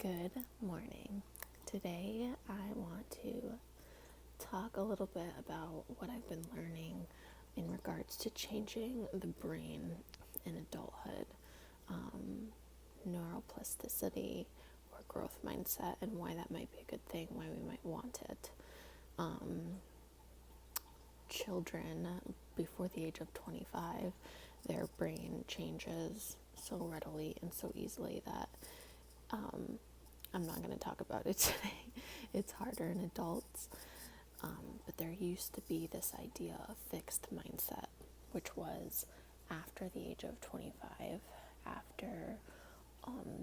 Good morning. Today I want to talk a little bit about what I've been learning in regards to changing the brain in adulthood, neuroplasticity or growth mindset, and why that might be a good thing, why we might want it. Children before the age of 25, their brain changes so readily and so easily that I'm not going to talk about it today. It's harder in adults. But there used to be this idea of fixed mindset, which was after the age of 25, after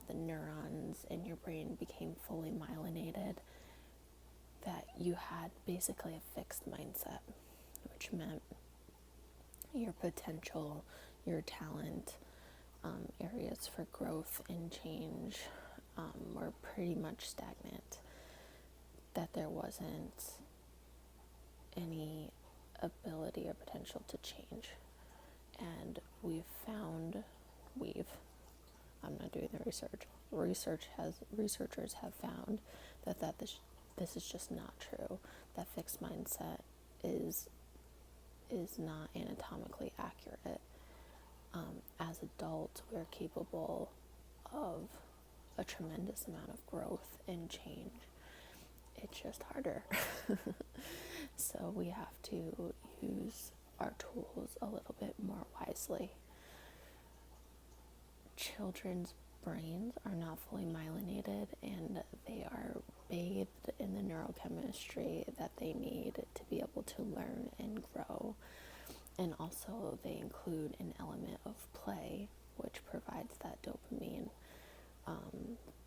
the neurons in your brain became fully myelinated, that you had basically a fixed mindset, which meant your potential, your talent, areas for growth and change were pretty much stagnant, that there wasn't any ability or potential to change. And I'm not doing the research. Researchers have found that this is just not true. That fixed mindset is not anatomically accurate. As adults, we're capable of a tremendous amount of growth and change. It's just harder. So we have to use our tools a little bit more wisely. Children's brains are not fully myelinated, and they are bathed in the neurochemistry that they need to be able to learn and grow. And also they include an element of play, which provides that dopamine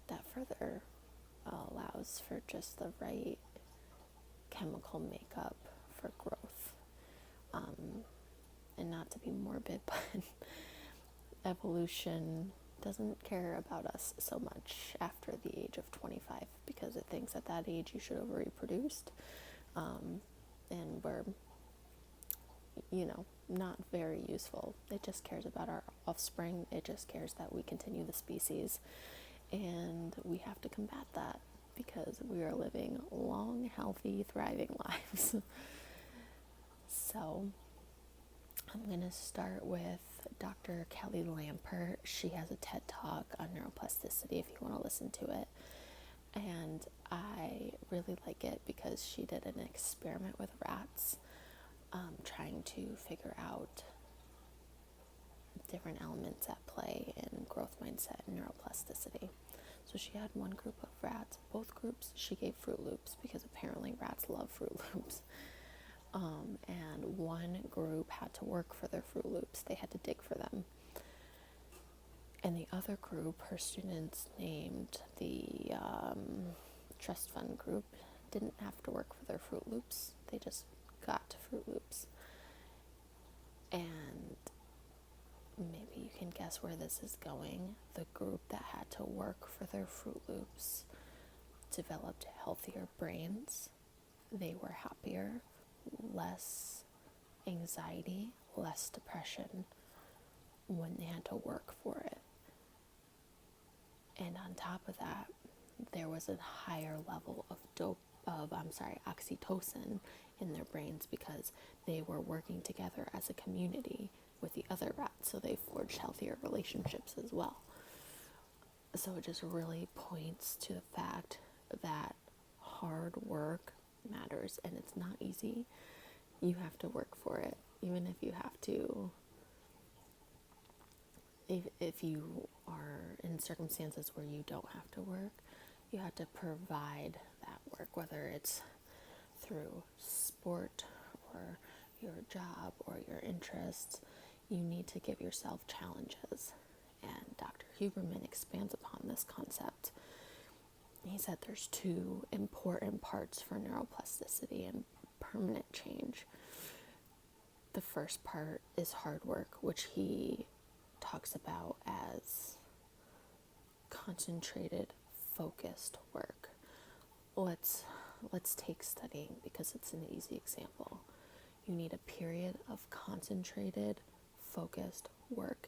that further allows for just the right chemical makeup for growth. And not to be morbid, but evolution doesn't care about us so much after the age of 25, because it thinks at that age you should have reproduced, and we're not very useful. It just cares about our offspring. It just cares that we continue the species, and we have to combat that because we are living long, healthy, thriving lives. So I'm going to start with Dr. Kelly Lampert. She has a TED Talk on neuroplasticity if you want to listen to it. And I really like it because she did an experiment with rats, trying to figure out different elements at play in growth mindset and neuroplasticity. So she had one group of rats. Both groups she gave Fruit Loops because apparently rats love Fruit Loops. And one group had to work for their Fruit Loops. They had to dig for them. And the other group, her students named the Trust Fund group, didn't have to work for their Fruit Loops. They just got to Fruit Loops. And maybe you can guess where this is going. The group that had to work for their Fruit Loops developed healthier brains. They were happier, less anxiety, less depression when they had to work for it. And on top of that, there was a higher level of oxytocin in their brains because they were working together as a community with the other rats, so they forged healthier relationships as well. So it just really points to the fact that hard work matters, and it's not easy. You have to work for it, even if you have to, if you are in circumstances where you don't have to work, you have to provide that work, whether it's through sport or your job or your interests. You need to give yourself challenges. And Dr. Huberman expands upon this concept. He said there's two important parts for neuroplasticity and permanent change. The first part is hard work, which he talks about as concentrated, focused work. Let's take studying because it's an easy example. You need a period of concentrated, focused work,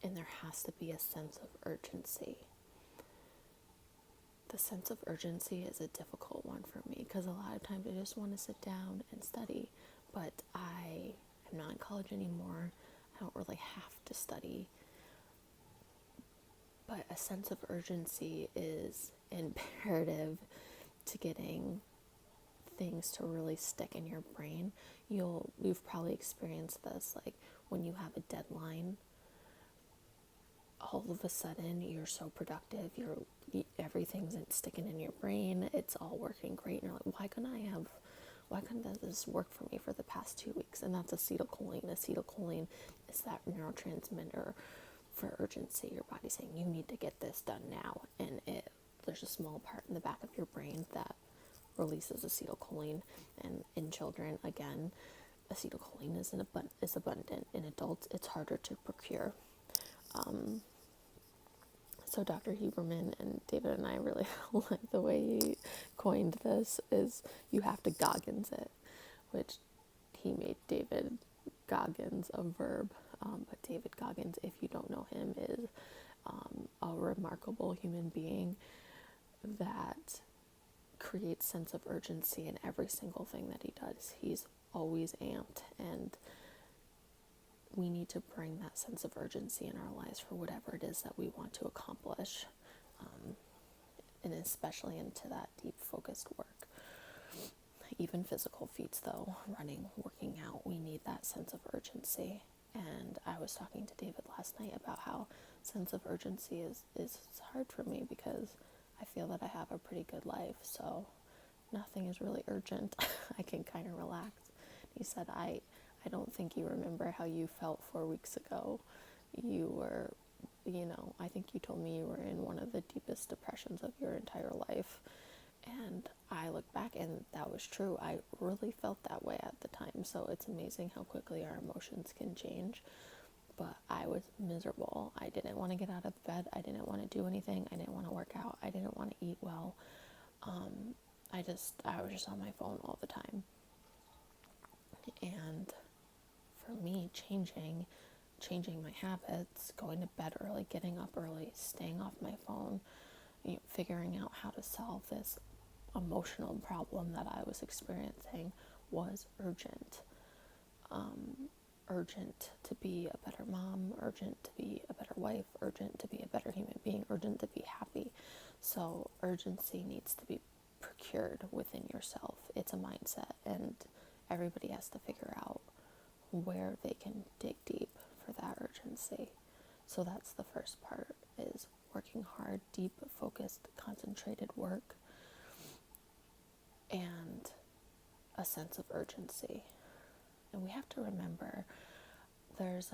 and there has to be a sense of urgency. The the sense of urgency is a difficult one for me because a lot of times I just want to sit down and study, but I am not in college anymore. I don't really have to study, but a sense of urgency is imperative to getting things to really stick in your brain. You've probably experienced this, like when you have a deadline, all of a sudden you're so productive, everything's sticking in your brain, it's all working great, and you're like, why couldn't this work for me for the past 2 weeks? And that's acetylcholine. Acetylcholine is that neurotransmitter for urgency. Your body's saying you need to get this done now, and there's a small part in the back of your brain that releases acetylcholine. And in children, again, acetylcholine is abundant. In adults, it's harder to procure. So Dr. Huberman and David and I really like the way he coined this is you have to Goggins it, which he made David Goggins a verb. But David Goggins, if you don't know him, is a remarkable human being that creates sense of urgency in every single thing that he does. He's always amped, and we need to bring that sense of urgency in our lives for whatever it is that we want to accomplish, and especially into that deep focused work. Even physical feats though, running, working out, we need that sense of urgency. And I was talking to David last night about how sense of urgency is hard for me because I feel that I have a pretty good life, so nothing is really urgent. I can kind of relax. He said, I don't think you remember how you felt 4 weeks ago. You were, I think you told me you were in one of the deepest depressions of your entire life. And I look back and that was true. I really felt that way at the time. So it's amazing how quickly our emotions can change. But I was miserable. I didn't want to get out of bed. I didn't want to do anything. I didn't want to work out. I didn't want to eat well. I was just on my phone all the time. And for me, changing my habits, going to bed early, getting up early, staying off my phone, figuring out how to solve this emotional problem that I was experiencing was urgent. Urgent to be a better mom, urgent to be a better wife, urgent to be a better human being, urgent to be happy. So urgency needs to be procured within yourself. It's a mindset, and everybody has to figure out where they can dig deep for that urgency. So that's the first part, is working hard, deep, focused, concentrated work, and a sense of urgency. And we have to remember, there's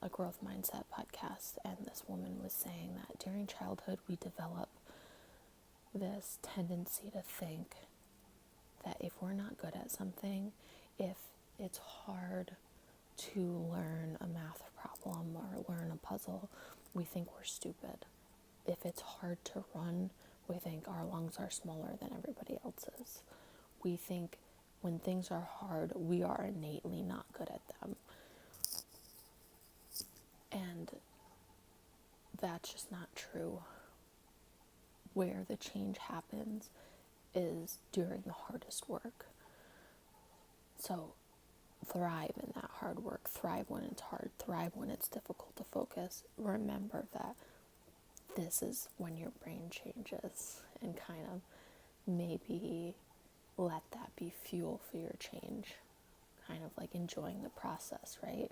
a growth mindset podcast, and this woman was saying that during childhood we develop this tendency to think that if we're not good at something, if it's hard to learn a math problem or learn a puzzle, we think we're stupid. If it's hard to run, we think our lungs are smaller than everybody else's. We think when things are hard, we are innately not good at them. And that's just not true. Where the change happens is during the hardest work. So thrive in that hard work. Thrive when it's hard. Thrive when it's difficult to focus. Remember that this is when your brain changes, and kind of maybe let that be fuel for your change. Kind of like enjoying the process, right?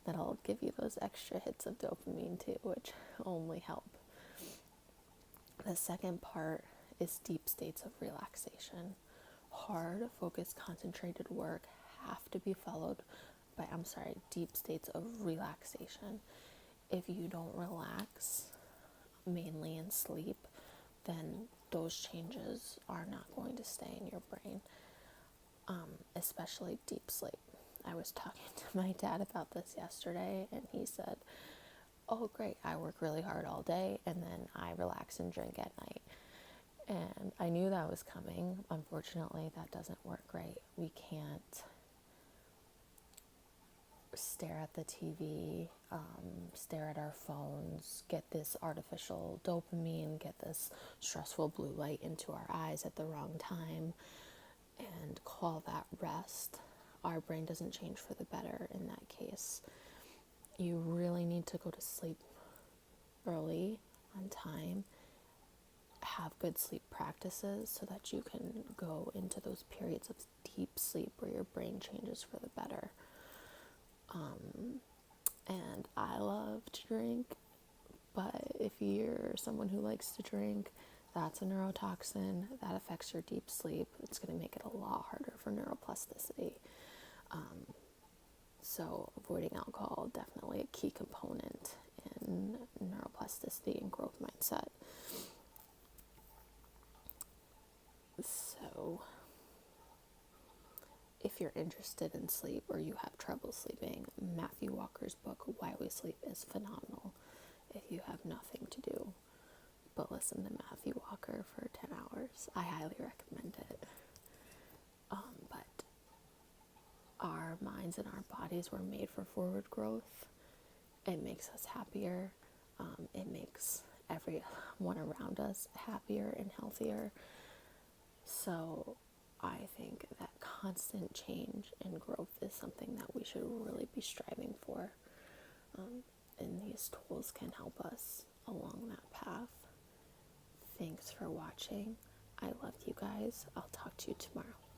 That'll give you those extra hits of dopamine too, which only help. The second part is deep states of relaxation. Hard, focused, concentrated work have to be followed by, deep states of relaxation. If you don't relax, mainly in sleep, then those changes are not going to stay in your brain, especially deep sleep. I was talking to my dad about this yesterday, and he said, oh great, I work really hard all day and then I relax and drink at night. And I knew that was coming. Unfortunately, that doesn't work right. We can't stare at the TV, stare at our phones, get this artificial dopamine, get this stressful blue light into our eyes at the wrong time, and call that rest, our brain doesn't change for the better in that case. You really need to go to sleep early, on time, have good sleep practices so that you can go into those periods of deep sleep where your brain changes for the better. And I love to drink, but if you're someone who likes to drink, that's a neurotoxin that affects your deep sleep. It's going to make it a lot harder for neuroplasticity. So avoiding alcohol, definitely a key component in neuroplasticity and growth mindset. So if you're interested in sleep or you have trouble sleeping, Matthew Walker's book, Why We Sleep, is phenomenal if you have nothing to do but listen to Matthew Walker for 10 hours. I highly recommend it. But our minds and our bodies were made for forward growth. It makes us happier. It makes everyone around us happier and healthier. So I think that constant change and growth is something that we should really be striving for. And these tools can help us along that path. Thanks for watching. I love you guys. I'll talk to you tomorrow.